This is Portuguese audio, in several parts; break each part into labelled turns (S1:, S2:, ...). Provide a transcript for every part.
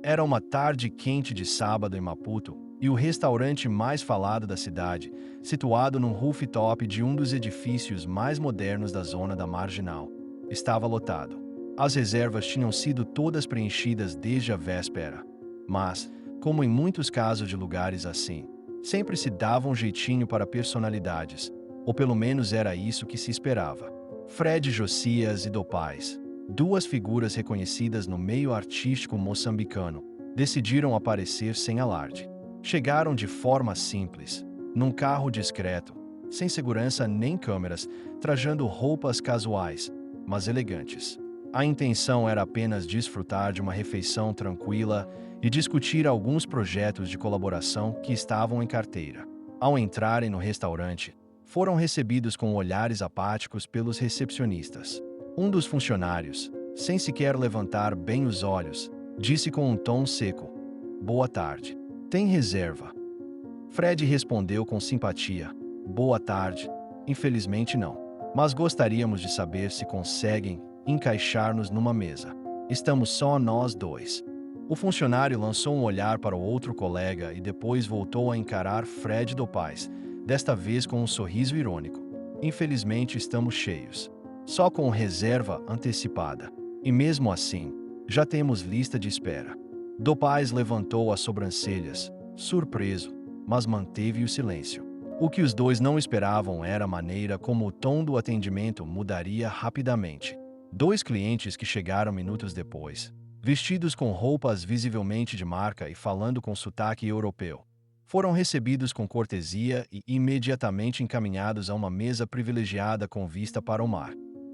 S1: Era uma tarde quente de sábado em Maputo, e o restaurante mais falado da cidade, situado num rooftop de um dos edifícios mais modernos da zona da Marginal, estava lotado. As reservas tinham sido todas preenchidas desde a véspera. Mas, como em muitos casos de lugares assim, sempre se dava um jeitinho para personalidades, ou pelo menos era isso que se esperava. Fred Josias e Dopaz, duas figuras reconhecidas no meio artístico moçambicano, decidiram aparecer sem alarde. Chegaram de forma simples, num carro discreto, sem segurança nem câmeras, trajando roupas casuais, mas elegantes. A intenção era apenas desfrutar de uma refeição tranquila e discutir alguns projetos de colaboração que estavam em carteira. Ao entrarem no restaurante, foram recebidos com olhares apáticos pelos recepcionistas. Um dos funcionários, sem sequer levantar bem os olhos, disse com um tom seco: "Boa tarde. Tem reserva?" Fred respondeu com simpatia: "Boa tarde. Infelizmente não. Mas gostaríamos de saber se conseguem encaixar-nos numa mesa. Estamos só nós dois." O funcionário lançou um olhar para o outro colega e depois voltou a encarar Fred Dopaz, desta vez com um sorriso irônico. "Infelizmente estamos cheios. Só com reserva antecipada. E mesmo assim, já temos lista de espera." Dopaz levantou as sobrancelhas, surpreso, mas manteve o silêncio. O que os dois não esperavam era a maneira como o tom do atendimento mudaria rapidamente. Dois clientes que chegaram minutos depois, vestidos com roupas visivelmente de marca e falando com sotaque europeu, foram recebidos com cortesia e imediatamente encaminhados a uma mesa privilegiada com vista para o mar.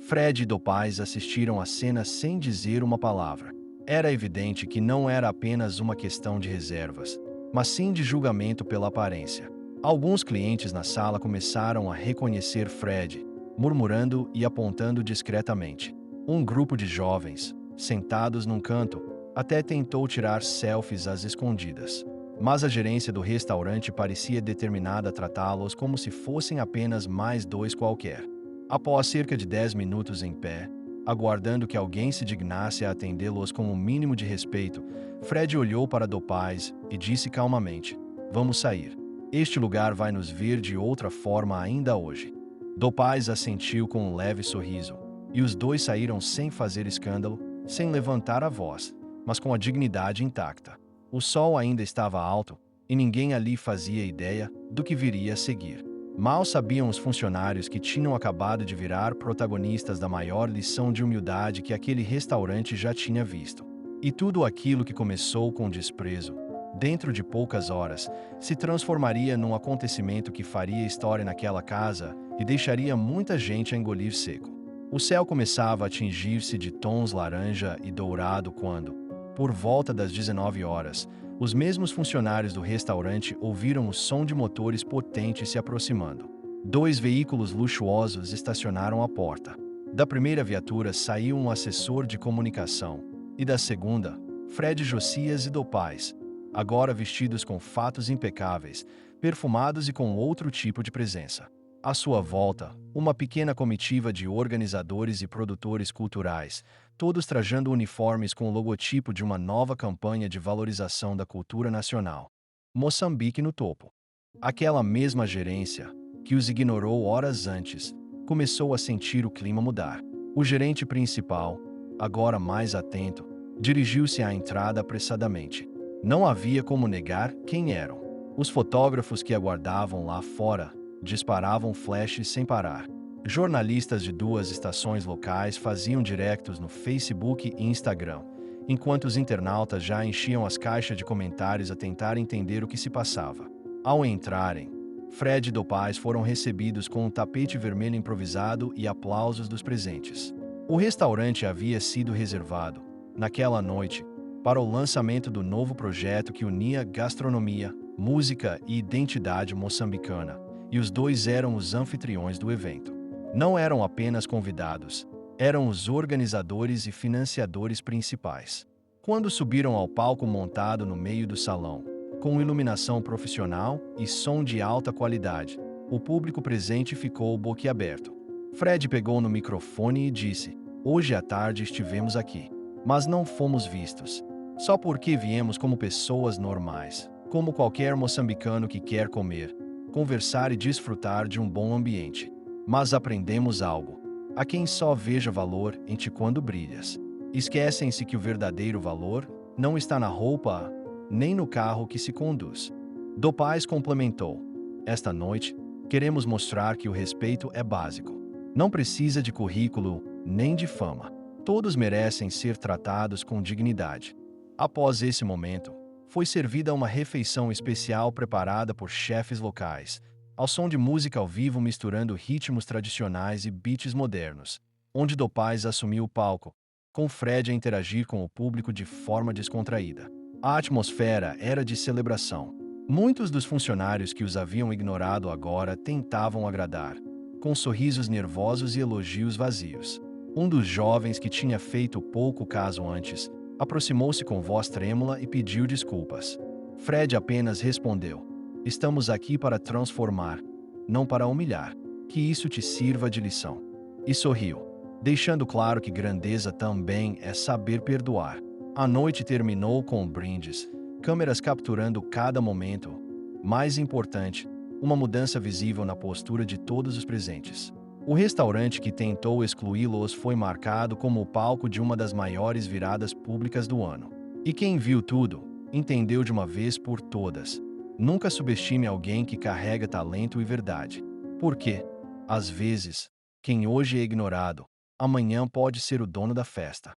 S1: Fred e Dopaz assistiram à cena sem dizer uma palavra. Era evidente que não era apenas uma questão de reservas, mas sim de julgamento pela aparência. Alguns clientes na sala começaram a reconhecer Fred, murmurando e apontando discretamente. Um grupo de jovens, sentados num canto, até tentou tirar selfies às escondidas. Mas a gerência do restaurante parecia determinada a tratá-los como se fossem apenas mais dois qualquer. Após cerca de 10 minutos em pé, aguardando que alguém se dignasse a atendê-los com um mínimo de respeito, Fred olhou para Dopaz e disse calmamente: "Vamos sair. Este lugar vai nos ver de outra forma ainda hoje." Dopaz assentiu com um leve sorriso, e os dois saíram sem fazer escândalo, sem levantar a voz, mas com a dignidade intacta. O sol ainda estava alto, e ninguém ali fazia ideia do que viria a seguir. Mal sabiam os funcionários que tinham acabado de virar protagonistas da maior lição de humildade que aquele restaurante já tinha visto. E tudo aquilo que começou com desprezo, dentro de poucas horas, se transformaria num acontecimento que faria história naquela casa e deixaria muita gente a engolir seco. O céu começava a tingir-se de tons laranja e dourado quando, por volta das 19 horas, os mesmos funcionários do restaurante ouviram o som de motores potentes se aproximando. Dois veículos luxuosos estacionaram à porta. Da primeira viatura saiu um assessor de comunicação, e da segunda, Fred Josias e Dopaz, agora vestidos com fatos impecáveis, perfumados e com outro tipo de presença. À sua volta, uma pequena comitiva de organizadores e produtores culturais, todos trajando uniformes com o logotipo de uma nova campanha de valorização da cultura nacional. Moçambique no topo. Aquela mesma gerência, que os ignorou horas antes, começou a sentir o clima mudar. O gerente principal, agora mais atento, dirigiu-se à entrada apressadamente. Não havia como negar quem eram. Os fotógrafos que aguardavam lá fora disparavam flashes sem parar. Jornalistas de duas estações locais faziam directos no Facebook e Instagram, enquanto os internautas já enchiam as caixas de comentários a tentar entender o que se passava. Ao entrarem, Fred e Dopaz foram recebidos com um tapete vermelho improvisado e aplausos dos presentes. O restaurante havia sido reservado, naquela noite, para o lançamento do novo projeto que unia gastronomia, música e identidade moçambicana, e os dois eram os anfitriões do evento. Não eram apenas convidados, eram os organizadores e financiadores principais. Quando subiram ao palco montado no meio do salão, com iluminação profissional e som de alta qualidade, o público presente ficou boquiaberto. Fred pegou no microfone e disse: "Hoje à tarde estivemos aqui, mas não fomos vistos. Só porque viemos como pessoas normais, como qualquer moçambicano que quer comer, conversar e desfrutar de um bom ambiente. Mas aprendemos algo. Há quem só veja valor em ti quando brilhas. Esquecem-se que o verdadeiro valor não está na roupa, nem no carro que se conduz. Dopaz complementou. Esta noite, queremos mostrar que o respeito é básico. Não precisa de currículo, nem de fama. Todos merecem ser tratados com dignidade. Após esse momento, foi servida uma refeição especial preparada por chefes locais, ao som de música ao vivo misturando ritmos tradicionais e beats modernos, onde Dopaz assumiu o palco, com Fred a interagir com o público de forma descontraída. A atmosfera era de celebração. Muitos dos funcionários que os haviam ignorado agora tentavam agradar, com sorrisos nervosos e elogios vazios. Um dos jovens que tinha feito pouco caso antes aproximou-se com voz trêmula e pediu desculpas. Fred apenas respondeu: "Estamos aqui para transformar, não para humilhar. Que isso te sirva de lição." E sorriu, deixando claro que grandeza também é saber perdoar. A noite terminou com brindes, câmeras capturando cada momento. Mais importante, uma mudança visível na postura de todos os presentes. O restaurante que tentou excluí-los foi marcado como o palco de uma das maiores viradas públicas do ano. E quem viu tudo, entendeu de uma vez por todas. Nunca subestime alguém que carrega talento e verdade. Porque, às vezes, quem hoje é ignorado, amanhã pode ser o dono da festa.